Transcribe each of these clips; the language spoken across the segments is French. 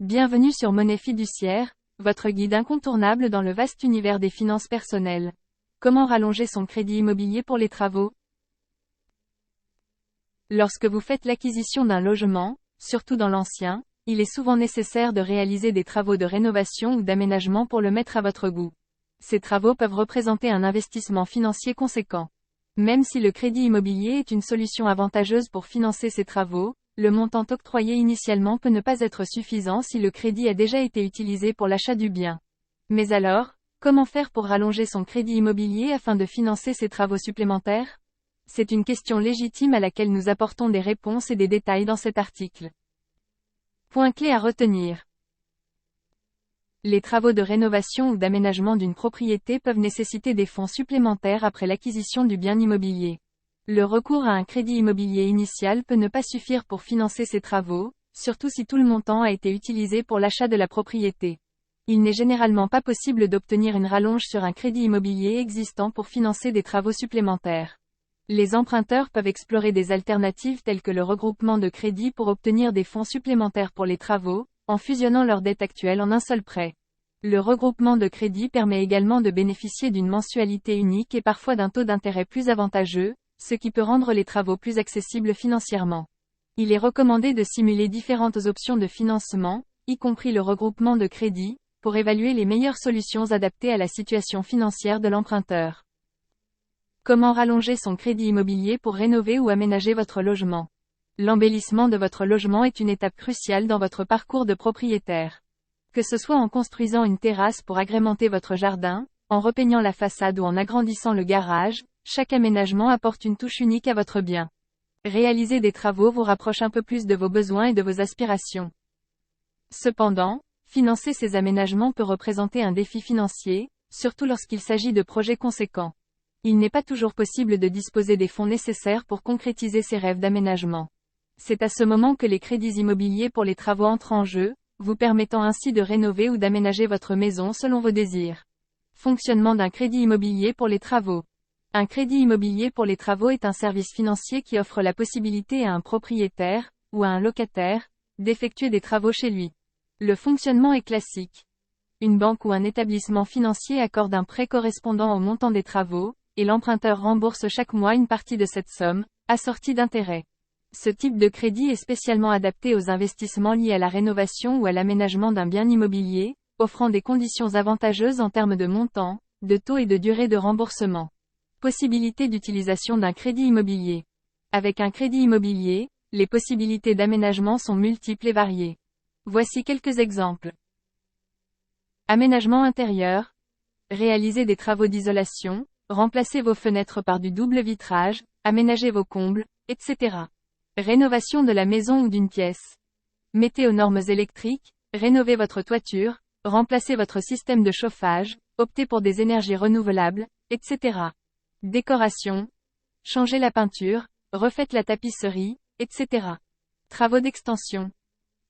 Bienvenue sur Monnaie Fiduciaire, votre guide incontournable dans le vaste univers des finances personnelles. Comment rallonger son crédit immobilier pour les travaux? Lorsque vous faites l'acquisition d'un logement, surtout dans l'ancien, il est souvent nécessaire de réaliser des travaux de rénovation ou d'aménagement pour le mettre à votre goût. Ces travaux peuvent représenter un investissement financier conséquent. Même si le crédit immobilier est une solution avantageuse pour financer ces travaux, le montant octroyé initialement peut ne pas être suffisant si le crédit a déjà été utilisé pour l'achat du bien. Mais alors, comment faire pour rallonger son crédit immobilier afin de financer ces travaux supplémentaires? C'est une question légitime à laquelle nous apportons des réponses et des détails dans cet article. Point clé à retenir. Les travaux de rénovation ou d'aménagement d'une propriété peuvent nécessiter des fonds supplémentaires après l'acquisition du bien immobilier. Le recours à un crédit immobilier initial peut ne pas suffire pour financer ces travaux, surtout si tout le montant a été utilisé pour l'achat de la propriété. Il n'est généralement pas possible d'obtenir une rallonge sur un crédit immobilier existant pour financer des travaux supplémentaires. Les emprunteurs peuvent explorer des alternatives telles que le regroupement de crédits pour obtenir des fonds supplémentaires pour les travaux, en fusionnant leurs dettes actuelles en un seul prêt. Le regroupement de crédits permet également de bénéficier d'une mensualité unique et parfois d'un taux d'intérêt plus avantageux, ce qui peut rendre les travaux plus accessibles financièrement. Il est recommandé de simuler différentes options de financement, y compris le regroupement de crédits, pour évaluer les meilleures solutions adaptées à la situation financière de l'emprunteur. Comment rallonger son crédit immobilier pour rénover ou aménager votre logement? L'embellissement de votre logement est une étape cruciale dans votre parcours de propriétaire. Que ce soit en construisant une terrasse pour agrémenter votre jardin, en repeignant la façade ou en agrandissant le garage, chaque aménagement apporte une touche unique à votre bien. Réaliser des travaux vous rapproche un peu plus de vos besoins et de vos aspirations. Cependant, financer ces aménagements peut représenter un défi financier, surtout lorsqu'il s'agit de projets conséquents. Il n'est pas toujours possible de disposer des fonds nécessaires pour concrétiser ces rêves d'aménagement. C'est à ce moment que les crédits immobiliers pour les travaux entrent en jeu, vous permettant ainsi de rénover ou d'aménager votre maison selon vos désirs. Fonctionnement d'un crédit immobilier pour les travaux. Un crédit immobilier pour les travaux est un service financier qui offre la possibilité à un propriétaire, ou à un locataire, d'effectuer des travaux chez lui. Le fonctionnement est classique. Une banque ou un établissement financier accorde un prêt correspondant au montant des travaux, et l'emprunteur rembourse chaque mois une partie de cette somme, assortie d'intérêts. Ce type de crédit est spécialement adapté aux investissements liés à la rénovation ou à l'aménagement d'un bien immobilier, offrant des conditions avantageuses en termes de montant, de taux et de durée de remboursement. Possibilité d'utilisation d'un crédit immobilier. Avec un crédit immobilier, les possibilités d'aménagement sont multiples et variées. Voici quelques exemples. Aménagement intérieur. Réaliser des travaux d'isolation, remplacer vos fenêtres par du double vitrage, aménager vos combles, etc. Rénovation de la maison ou d'une pièce. Mettez aux normes électriques, rénovez votre toiture, remplacez votre système de chauffage, optez pour des énergies renouvelables, etc. Décoration. Changez la peinture, refaites la tapisserie, etc. Travaux d'extension.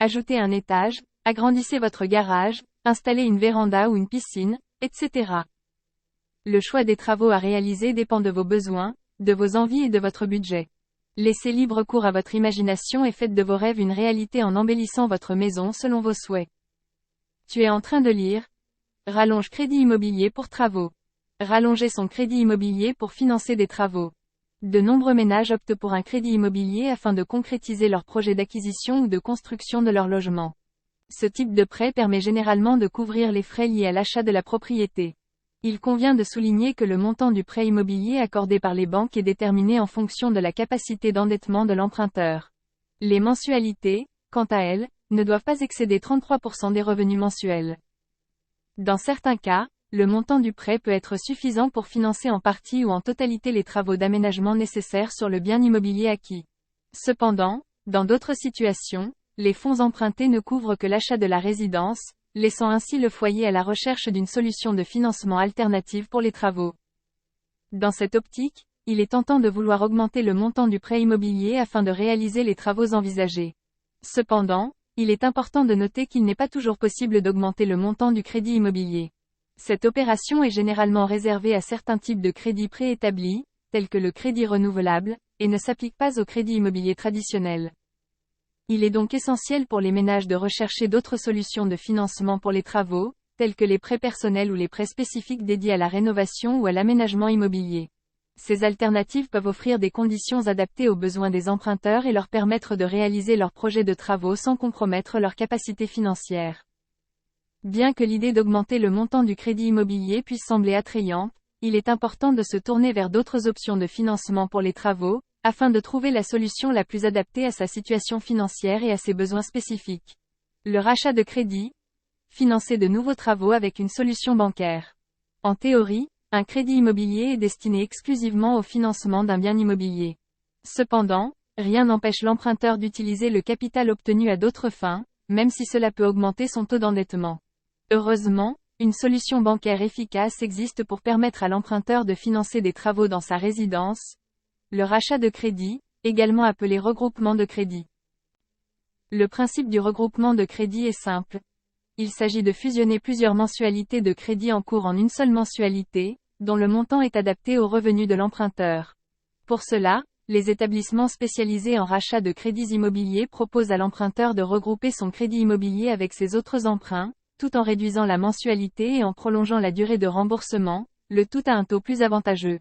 Ajoutez un étage, agrandissez votre garage, installez une véranda ou une piscine, etc. Le choix des travaux à réaliser dépend de vos besoins, de vos envies et de votre budget. Laissez libre cours à votre imagination et faites de vos rêves une réalité en embellissant votre maison selon vos souhaits. Tu es en train de lire. Rallonge crédit immobilier pour travaux. Rallonger son crédit immobilier pour financer des travaux. De nombreux ménages optent pour un crédit immobilier afin de concrétiser leur projet d'acquisition ou de construction de leur logement. Ce type de prêt permet généralement de couvrir les frais liés à l'achat de la propriété. Il convient de souligner que le montant du prêt immobilier accordé par les banques est déterminé en fonction de la capacité d'endettement de l'emprunteur. Les mensualités, quant à elles, ne doivent pas excéder 33% des revenus mensuels. Dans certains cas, le montant du prêt peut être suffisant pour financer en partie ou en totalité les travaux d'aménagement nécessaires sur le bien immobilier acquis. Cependant, dans d'autres situations, les fonds empruntés ne couvrent que l'achat de la résidence, laissant ainsi le foyer à la recherche d'une solution de financement alternative pour les travaux. Dans cette optique, il est tentant de vouloir augmenter le montant du prêt immobilier afin de réaliser les travaux envisagés. Cependant, il est important de noter qu'il n'est pas toujours possible d'augmenter le montant du crédit immobilier. Cette opération est généralement réservée à certains types de crédits préétablis, tels que le crédit renouvelable, et ne s'applique pas au crédit immobilier traditionnel. Il est donc essentiel pour les ménages de rechercher d'autres solutions de financement pour les travaux, tels que les prêts personnels ou les prêts spécifiques dédiés à la rénovation ou à l'aménagement immobilier. Ces alternatives peuvent offrir des conditions adaptées aux besoins des emprunteurs et leur permettre de réaliser leurs projets de travaux sans compromettre leur capacité financière. Bien que l'idée d'augmenter le montant du crédit immobilier puisse sembler attrayante, il est important de se tourner vers d'autres options de financement pour les travaux, afin de trouver la solution la plus adaptée à sa situation financière et à ses besoins spécifiques. Le rachat de crédit. Financer de nouveaux travaux avec une solution bancaire. En théorie, un crédit immobilier est destiné exclusivement au financement d'un bien immobilier. Cependant, rien n'empêche l'emprunteur d'utiliser le capital obtenu à d'autres fins, même si cela peut augmenter son taux d'endettement. Heureusement, une solution bancaire efficace existe pour permettre à l'emprunteur de financer des travaux dans sa résidence. Le rachat de crédit, également appelé regroupement de crédit. Le principe du regroupement de crédit est simple. Il s'agit de fusionner plusieurs mensualités de crédit en cours en une seule mensualité, dont le montant est adapté aux revenus de l'emprunteur. Pour cela, les établissements spécialisés en rachat de crédits immobiliers proposent à l'emprunteur de regrouper son crédit immobilier avec ses autres emprunts, tout en réduisant la mensualité et en prolongeant la durée de remboursement, le tout à un taux plus avantageux.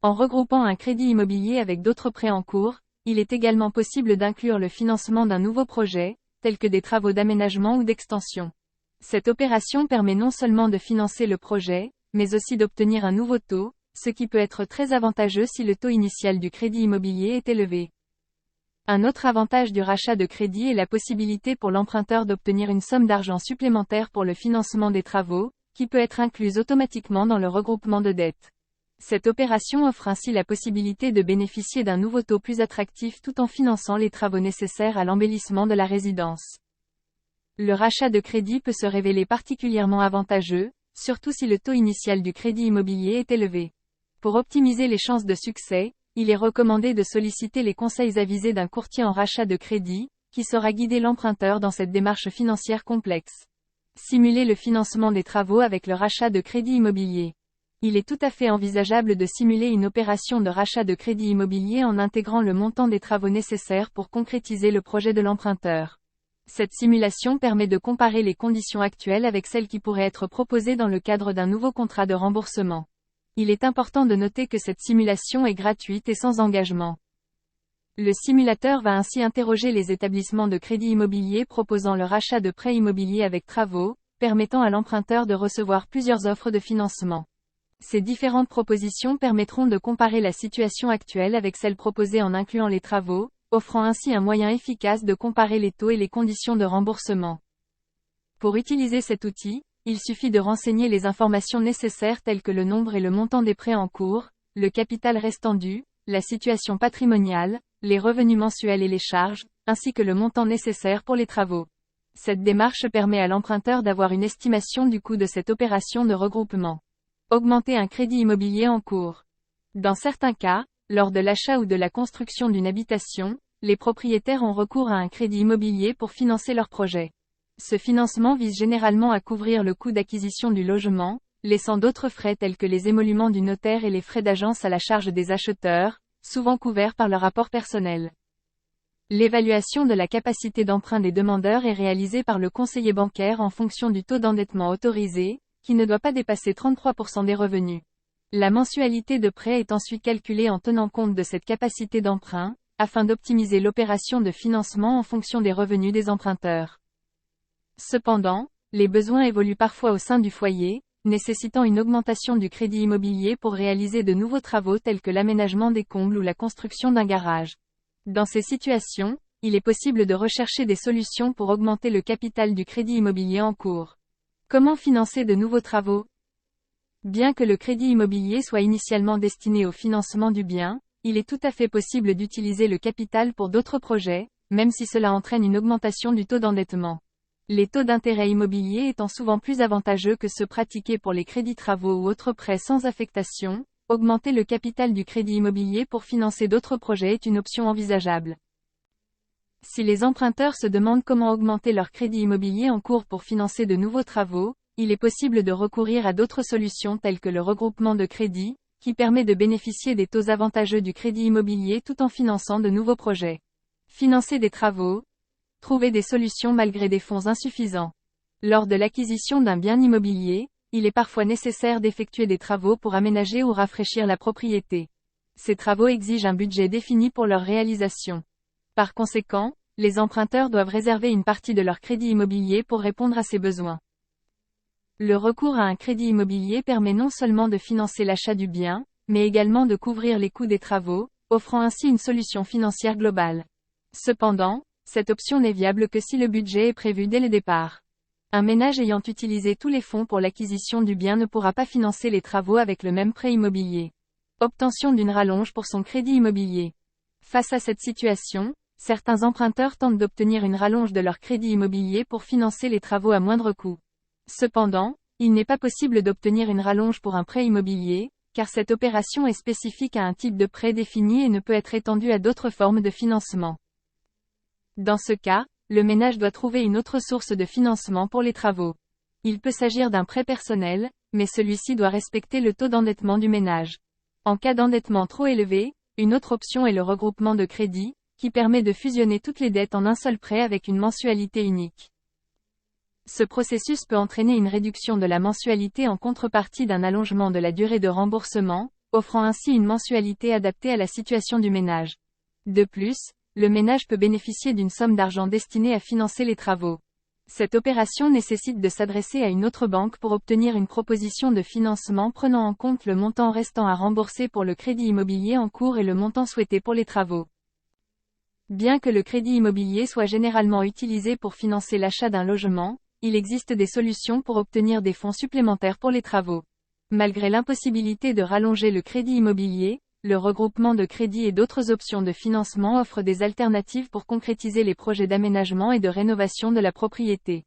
En regroupant un crédit immobilier avec d'autres prêts en cours, il est également possible d'inclure le financement d'un nouveau projet, tels que des travaux d'aménagement ou d'extension. Cette opération permet non seulement de financer le projet, mais aussi d'obtenir un nouveau taux, ce qui peut être très avantageux si le taux initial du crédit immobilier est élevé. Un autre avantage du rachat de crédit est la possibilité pour l'emprunteur d'obtenir une somme d'argent supplémentaire pour le financement des travaux, qui peut être incluse automatiquement dans le regroupement de dettes. Cette opération offre ainsi la possibilité de bénéficier d'un nouveau taux plus attractif tout en finançant les travaux nécessaires à l'embellissement de la résidence. Le rachat de crédit peut se révéler particulièrement avantageux, surtout si le taux initial du crédit immobilier est élevé. Pour optimiser les chances de succès, il est recommandé de solliciter les conseils avisés d'un courtier en rachat de crédit, qui saura guider l'emprunteur dans cette démarche financière complexe. Simuler le financement des travaux avec le rachat de crédit immobilier. Il est tout à fait envisageable de simuler une opération de rachat de crédit immobilier en intégrant le montant des travaux nécessaires pour concrétiser le projet de l'emprunteur. Cette simulation permet de comparer les conditions actuelles avec celles qui pourraient être proposées dans le cadre d'un nouveau contrat de remboursement. Il est important de noter que cette simulation est gratuite et sans engagement. Le simulateur va ainsi interroger les établissements de crédit immobilier proposant le rachat de prêts immobiliers avec travaux, permettant à l'emprunteur de recevoir plusieurs offres de financement. Ces différentes propositions permettront de comparer la situation actuelle avec celle proposée en incluant les travaux, offrant ainsi un moyen efficace de comparer les taux et les conditions de remboursement. Pour utiliser cet outil, il suffit de renseigner les informations nécessaires telles que le nombre et le montant des prêts en cours, le capital restant dû, la situation patrimoniale, les revenus mensuels et les charges, ainsi que le montant nécessaire pour les travaux. Cette démarche permet à l'emprunteur d'avoir une estimation du coût de cette opération de regroupement. Augmenter un crédit immobilier en cours. Dans certains cas, lors de l'achat ou de la construction d'une habitation, les propriétaires ont recours à un crédit immobilier pour financer leur projet. Ce financement vise généralement à couvrir le coût d'acquisition du logement, laissant d'autres frais tels que les émoluments du notaire et les frais d'agence à la charge des acheteurs, souvent couverts par leur apport personnel. L'évaluation de la capacité d'emprunt des demandeurs est réalisée par le conseiller bancaire en fonction du taux d'endettement autorisé, qui ne doit pas dépasser 33% des revenus. La mensualité de prêt est ensuite calculée en tenant compte de cette capacité d'emprunt, afin d'optimiser l'opération de financement en fonction des revenus des emprunteurs. Cependant, les besoins évoluent parfois au sein du foyer, nécessitant une augmentation du crédit immobilier pour réaliser de nouveaux travaux tels que l'aménagement des combles ou la construction d'un garage. Dans ces situations, il est possible de rechercher des solutions pour augmenter le capital du crédit immobilier en cours. Comment financer de nouveaux travaux? Bien que le crédit immobilier soit initialement destiné au financement du bien, il est tout à fait possible d'utiliser le capital pour d'autres projets, même si cela entraîne une augmentation du taux d'endettement. Les taux d'intérêt immobilier étant souvent plus avantageux que ceux pratiqués pour les crédits travaux ou autres prêts sans affectation, augmenter le capital du crédit immobilier pour financer d'autres projets est une option envisageable. Si les emprunteurs se demandent comment augmenter leur crédit immobilier en cours pour financer de nouveaux travaux, il est possible de recourir à d'autres solutions telles que le regroupement de crédit, qui permet de bénéficier des taux avantageux du crédit immobilier tout en finançant de nouveaux projets. Financer des travaux. Trouver des solutions malgré des fonds insuffisants. Lors de l'acquisition d'un bien immobilier, il est parfois nécessaire d'effectuer des travaux pour aménager ou rafraîchir la propriété. Ces travaux exigent un budget défini pour leur réalisation. Par conséquent, les emprunteurs doivent réserver une partie de leur crédit immobilier pour répondre à ces besoins. Le recours à un crédit immobilier permet non seulement de financer l'achat du bien, mais également de couvrir les coûts des travaux, offrant ainsi une solution financière globale. Cependant, cette option n'est viable que si le budget est prévu dès le départ. Un ménage ayant utilisé tous les fonds pour l'acquisition du bien ne pourra pas financer les travaux avec le même prêt immobilier. Obtention d'une rallonge pour son crédit immobilier. Face à cette situation, certains emprunteurs tentent d'obtenir une rallonge de leur crédit immobilier pour financer les travaux à moindre coût. Cependant, il n'est pas possible d'obtenir une rallonge pour un prêt immobilier, car cette opération est spécifique à un type de prêt défini et ne peut être étendue à d'autres formes de financement. Dans ce cas, le ménage doit trouver une autre source de financement pour les travaux. Il peut s'agir d'un prêt personnel, mais celui-ci doit respecter le taux d'endettement du ménage. En cas d'endettement trop élevé, une autre option est le regroupement de crédit, qui permet de fusionner toutes les dettes en un seul prêt avec une mensualité unique. Ce processus peut entraîner une réduction de la mensualité en contrepartie d'un allongement de la durée de remboursement, offrant ainsi une mensualité adaptée à la situation du ménage. De plus, le ménage peut bénéficier d'une somme d'argent destinée à financer les travaux. Cette opération nécessite de s'adresser à une autre banque pour obtenir une proposition de financement prenant en compte le montant restant à rembourser pour le crédit immobilier en cours et le montant souhaité pour les travaux. Bien que le crédit immobilier soit généralement utilisé pour financer l'achat d'un logement, il existe des solutions pour obtenir des fonds supplémentaires pour les travaux. Malgré l'impossibilité de rallonger le crédit immobilier, le regroupement de crédit et d'autres options de financement offrent des alternatives pour concrétiser les projets d'aménagement et de rénovation de la propriété.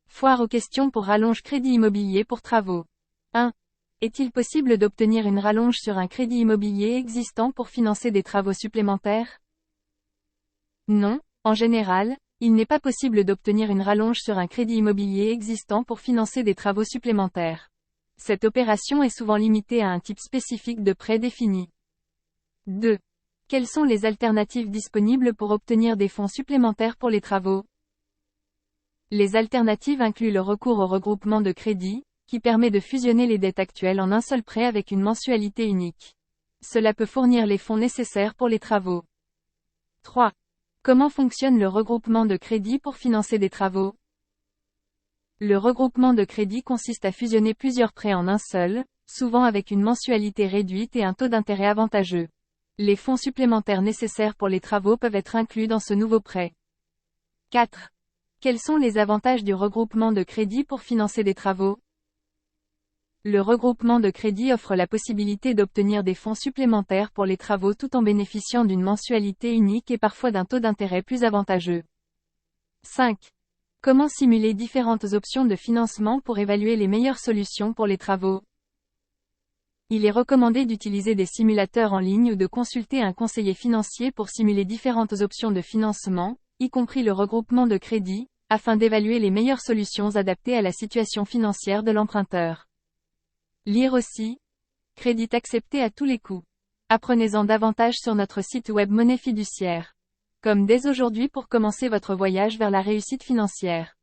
Foire aux questions pour rallonge crédit immobilier pour travaux. 1. Est-il possible d'obtenir une rallonge sur un crédit immobilier existant pour financer des travaux supplémentaires? Non, en général, il n'est pas possible d'obtenir une rallonge sur un crédit immobilier existant pour financer des travaux supplémentaires. Cette opération est souvent limitée à un type spécifique de prêt défini. 2. Quelles sont les alternatives disponibles pour obtenir des fonds supplémentaires pour les travaux? Les alternatives incluent le recours au regroupement de crédit, qui permet de fusionner les dettes actuelles en un seul prêt avec une mensualité unique. Cela peut fournir les fonds nécessaires pour les travaux. 3. Comment fonctionne le regroupement de crédit pour financer des travaux? Le regroupement de crédit consiste à fusionner plusieurs prêts en un seul, souvent avec une mensualité réduite et un taux d'intérêt avantageux. Les fonds supplémentaires nécessaires pour les travaux peuvent être inclus dans ce nouveau prêt. 4. Quels sont les avantages du regroupement de crédit pour financer des travaux? Le regroupement de crédit offre la possibilité d'obtenir des fonds supplémentaires pour les travaux tout en bénéficiant d'une mensualité unique et parfois d'un taux d'intérêt plus avantageux. 5. Comment simuler différentes options de financement pour évaluer les meilleures solutions pour les travaux? Il est recommandé d'utiliser des simulateurs en ligne ou de consulter un conseiller financier pour simuler différentes options de financement, y compris le regroupement de crédit, afin d'évaluer les meilleures solutions adaptées à la situation financière de l'emprunteur. Lire aussi. Crédit accepté à tous les coups. Apprenez-en davantage sur notre site web Monnaie Fiduciaire. Comme dès aujourd'hui pour commencer votre voyage vers la réussite financière.